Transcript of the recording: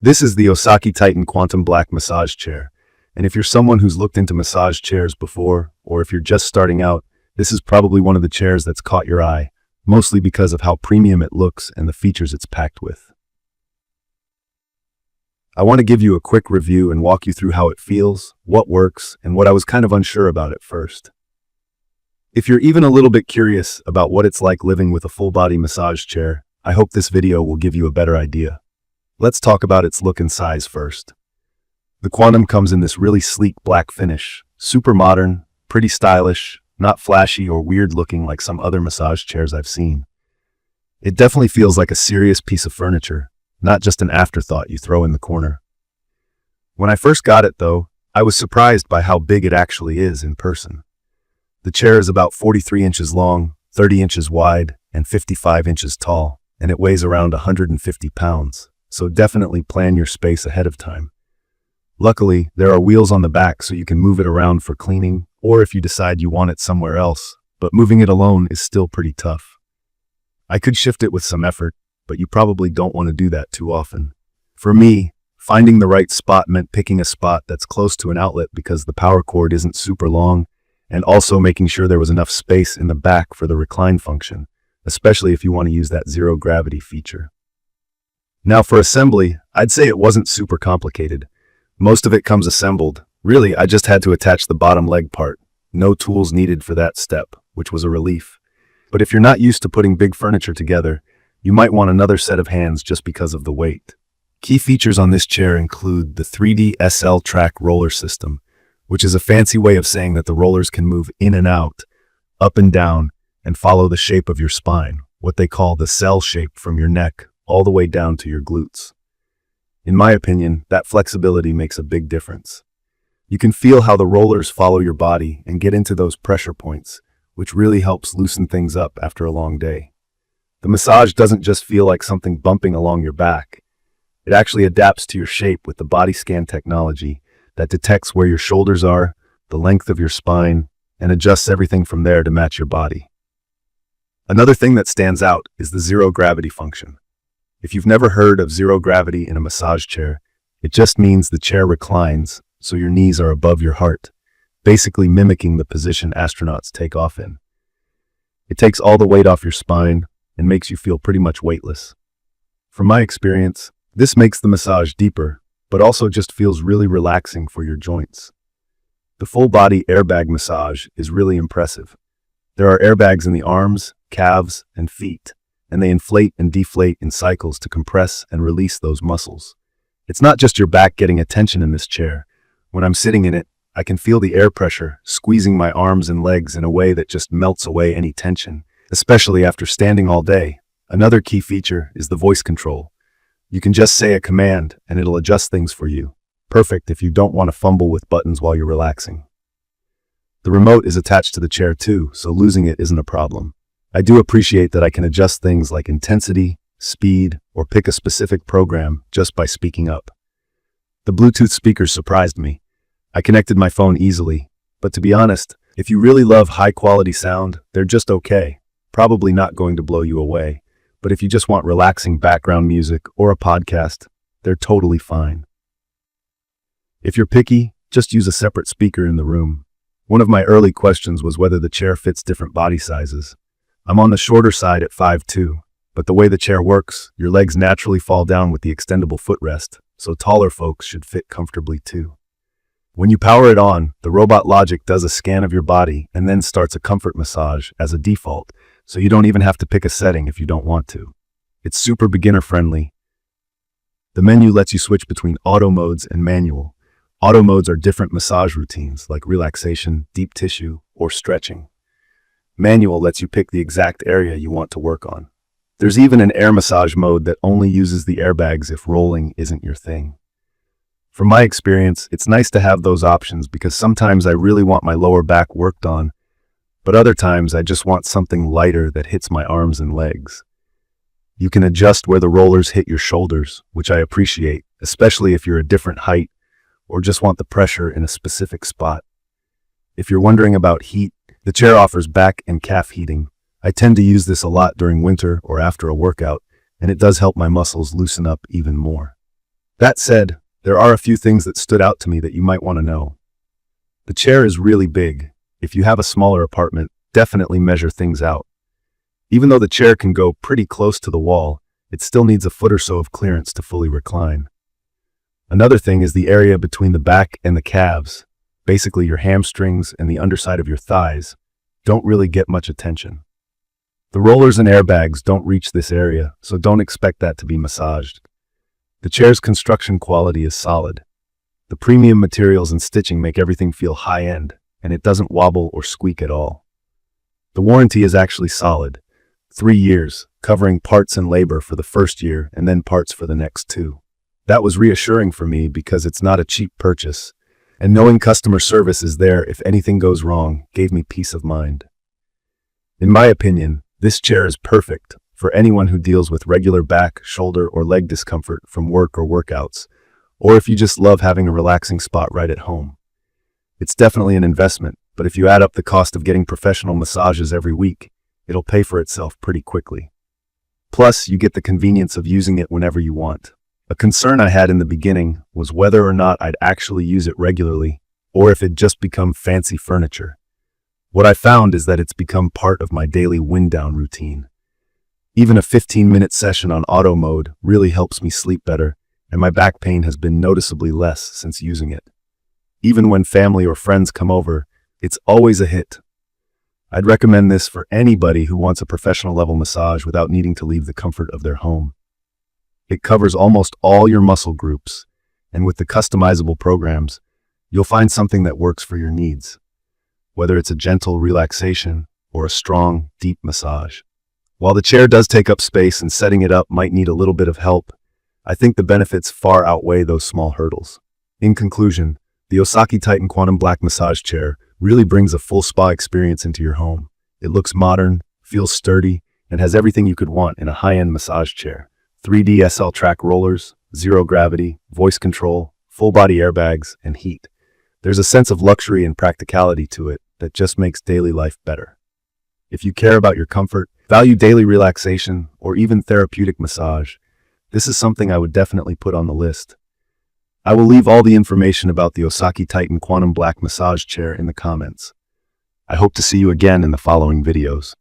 This is the Osaki Titan Quantum Black Massage Chair, and if you're someone who's looked into massage chairs before, or if you're just starting out, this is probably one of the chairs that's caught your eye, mostly because of how premium it looks and the features it's packed with. I want to give you a quick review and walk you through how it feels, what works, and what I was kind of unsure about at first. If you're even a little bit curious about what it's like living with a full-body massage chair, I hope this video will give you a better idea. Let's talk about its look and size first. The Quantum comes in this really sleek black finish, super modern, pretty stylish, not flashy or weird looking like some other massage chairs I've seen. It definitely feels like a serious piece of furniture, not just an afterthought you throw in the corner. When I first got it though, I was surprised by how big it actually is in person. The chair is about 43 inches long, 30 inches wide, and 55 inches tall, and it weighs around 150 pounds. So definitely plan your space ahead of time. Luckily, there are wheels on the back so you can move it around for cleaning, or if you decide you want it somewhere else, but moving it alone is still pretty tough. I could shift it with some effort, but you probably don't want to do that too often. For me, finding the right spot meant picking a spot that's close to an outlet because the power cord isn't super long, and also making sure there was enough space in the back for the recline function, especially if you want to use that zero gravity feature. Now for assembly, I'd say it wasn't super complicated. Most of it comes assembled. Really, I just had to attach the bottom leg part. No tools needed for that step, which was a relief. But if you're not used to putting big furniture together, you might want another set of hands just because of the weight. Key features on this chair include the 3D SL track roller system, which is a fancy way of saying that the rollers can move in and out, up and down, and follow the shape of your spine, what they call the cell shape from your neck all the way down to your glutes. In my opinion, that flexibility makes a big difference. You can feel how the rollers follow your body and get into those pressure points, which really helps loosen things up after a long day. The massage doesn't just feel like something bumping along your back. It actually adapts to your shape with the body scan technology that detects where your shoulders are, the length of your spine, and adjusts everything from there to match your body. Another thing that stands out is the zero gravity function. If you've never heard of zero gravity in a massage chair, it just means the chair reclines so your knees are above your heart, basically mimicking the position astronauts take off in. It takes all the weight off your spine and makes you feel pretty much weightless. From my experience, this makes the massage deeper, but also just feels really relaxing for your joints. The full-body airbag massage is really impressive. There are airbags in the arms, calves, and feet, and they inflate and deflate in cycles to compress and release those muscles. It's not just your back getting attention in this chair. When I'm sitting in it, I can feel the air pressure squeezing my arms and legs in a way that just melts away any tension, especially after standing all day. Another key feature is the voice control. You can just say a command and it'll adjust things for you. Perfect if you don't want to fumble with buttons while you're relaxing. The remote is attached to the chair too, so losing it isn't a problem. I do appreciate that I can adjust things like intensity, speed, or pick a specific program just by speaking up. The Bluetooth speakers surprised me. I connected my phone easily, but to be honest, if you really love high-quality sound, they're just okay. Probably not going to blow you away, but if you just want relaxing background music or a podcast, they're totally fine. If you're picky, just use a separate speaker in the room. One of my early questions was whether the chair fits different body sizes. I'm on the shorter side at 5'2", but the way the chair works, your legs naturally fall down with the extendable footrest, so taller folks should fit comfortably too. When you power it on, the robot logic does a scan of your body and then starts a comfort massage as a default, so you don't even have to pick a setting if you don't want to. It's super beginner friendly. The menu lets you switch between auto modes and manual. Auto modes are different massage routines like relaxation, deep tissue, or stretching. Manual lets you pick the exact area you want to work on. There's even an air massage mode that only uses the airbags if rolling isn't your thing. From my experience, it's nice to have those options because sometimes I really want my lower back worked on, but other times I just want something lighter that hits my arms and legs. You can adjust where the rollers hit your shoulders, which I appreciate, especially if you're a different height or just want the pressure in a specific spot. If you're wondering about heat, the chair offers back and calf heating. I tend to use this a lot during winter or after a workout, and it does help my muscles loosen up even more. That said, there are a few things that stood out to me that you might want to know. The chair is really big. If you have a smaller apartment, definitely measure things out. Even though the chair can go pretty close to the wall, it still needs a foot or so of clearance to fully recline. Another thing is the area between the back and the calves, basically your hamstrings and the underside of your thighs, don't really get much attention. The rollers and airbags don't reach this area, so don't expect that to be massaged. The chair's construction quality is solid. The premium materials and stitching make everything feel high-end, and it doesn't wobble or squeak at all. The warranty is actually solid. 3 years, covering parts and labor for the first year and then parts for the next 2. That was reassuring for me because it's not a cheap purchase, and knowing customer service is there if anything goes wrong gave me peace of mind. In my opinion, this chair is perfect for anyone who deals with regular back, shoulder, or leg discomfort from work or workouts, or if you just love having a relaxing spot right at home. It's definitely an investment, but if you add up the cost of getting professional massages every week, it'll pay for itself pretty quickly. Plus, you get the convenience of using it whenever you want. A concern I had in the beginning was whether or not I'd actually use it regularly, or if it'd just become fancy furniture. What I found is that it's become part of my daily wind-down routine. Even a 15-minute session on auto mode really helps me sleep better, and my back pain has been noticeably less since using it. Even when family or friends come over, it's always a hit. I'd recommend this for anybody who wants a professional-level massage without needing to leave the comfort of their home. It covers almost all your muscle groups, and with the customizable programs, you'll find something that works for your needs, whether it's a gentle relaxation or a strong, deep massage. While the chair does take up space and setting it up might need a little bit of help, I think the benefits far outweigh those small hurdles. In conclusion, the Osaki Titan Quantum Black Massage Chair really brings a full spa experience into your home. It looks modern, feels sturdy, and has everything you could want in a high-end massage chair. 3D SL track rollers, zero gravity, voice control, full-body airbags, and heat. There's a sense of luxury and practicality to it that just makes daily life better. If you care about your comfort, value daily relaxation, or even therapeutic massage, this is something I would definitely put on the list. I will leave all the information about the Osaki Titan Quantum Black Massage Chair in the comments. I hope to see you again in the following videos.